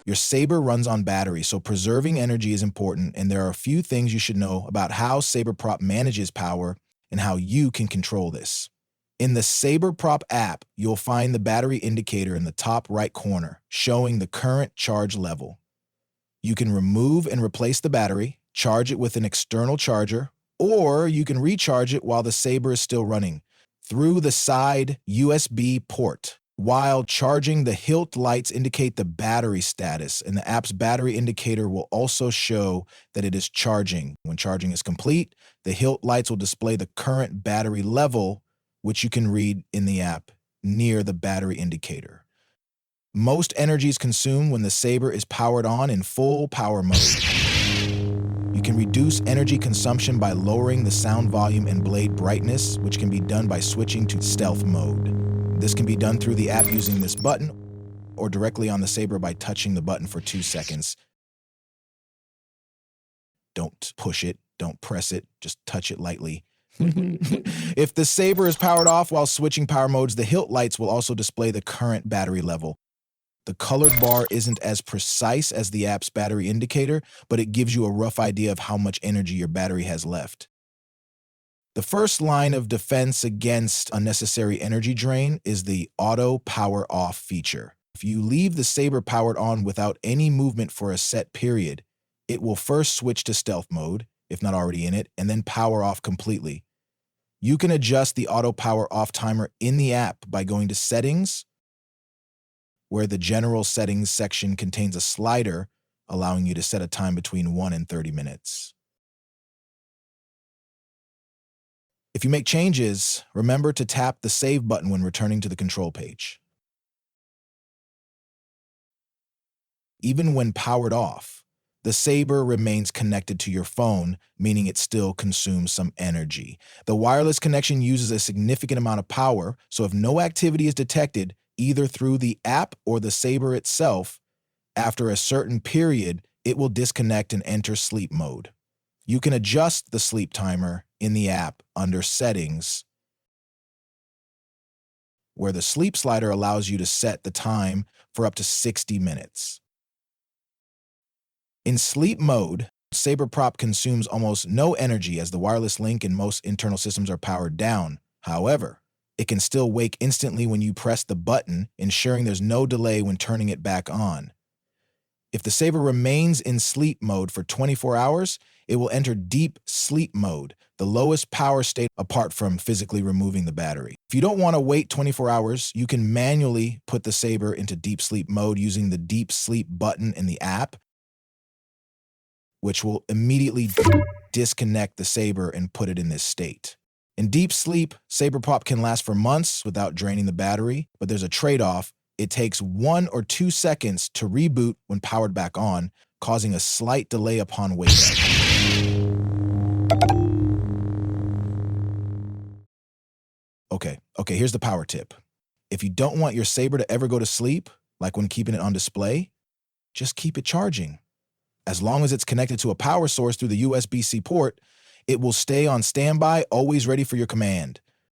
Your Saber runs on battery, so preserving energy is important, and there are a few things you should know about how SaberProp manages power and how you can control this. In the SaberProp app, you'll find the battery indicator in the top right corner, showing the current charge level. You can remove and replace the battery, charge it with an external charger, or you can recharge it while the Saber is still running through the side USB port. While charging, the hilt lights indicate the battery status, and the app's battery indicator will also show that it is charging. When charging is complete, the hilt lights will display the current battery level, which you can read in the app near the battery indicator. Most energy is consumed when the Saber is powered on in full power mode. You can reduce energy consumption by lowering the sound volume and blade brightness, which can be done by switching to stealth mode. This can be done through the app using this button or directly on the Saber by touching the button for 2 seconds. Don't push it, don't press it, just touch it lightly. If the Saber is powered off while switching power modes, the hilt lights will also display the current battery level. The colored bar isn't as precise as the app's battery indicator, but it gives you a rough idea of how much energy your battery has left. The first line of defense against unnecessary energy drain is the auto power off feature. If you leave the Saber powered on without any movement for a set period, it will first switch to stealth mode, if not already in it, and then power off completely. You can adjust the auto power off timer in the app by going to Settings, where the General Settings section contains a slider allowing you to set a time between 1 and 30 minutes. If you make changes, remember to tap the Save button when returning to the control page. Even when powered off, the Saber remains connected to your phone, meaning it still consumes some energy. The wireless connection uses a significant amount of power, so if no activity is detected, either through the app or the Saber itself, after a certain period, it will disconnect and enter sleep mode. You can adjust the sleep timer in the app under Settings, where the sleep slider allows you to set the time for up to 60 minutes. In sleep mode, SaberProp consumes almost no energy as the wireless link and most internal systems are powered down. However, it can still wake instantly when you press the button, ensuring there's no delay when turning it back on. If the Saber remains in sleep mode for 24 hours, it will enter deep sleep mode, the lowest power state apart from physically removing the battery. If you don't want to wait 24 hours, you can manually put the Saber into deep sleep mode using the deep sleep button in the app, which will immediately disconnect the Saber and put it in this state. In deep sleep, SaberProp can last for months without draining the battery, but there's a trade-off. It takes 1 or 2 seconds to reboot when powered back on, causing a slight delay upon wake-up. Okay, here's the power tip. If you don't want your Saber to ever go to sleep, like when keeping it on display, just keep it charging. As long as it's connected to a power source through the USB-C port, it will stay on standby, always ready for your command.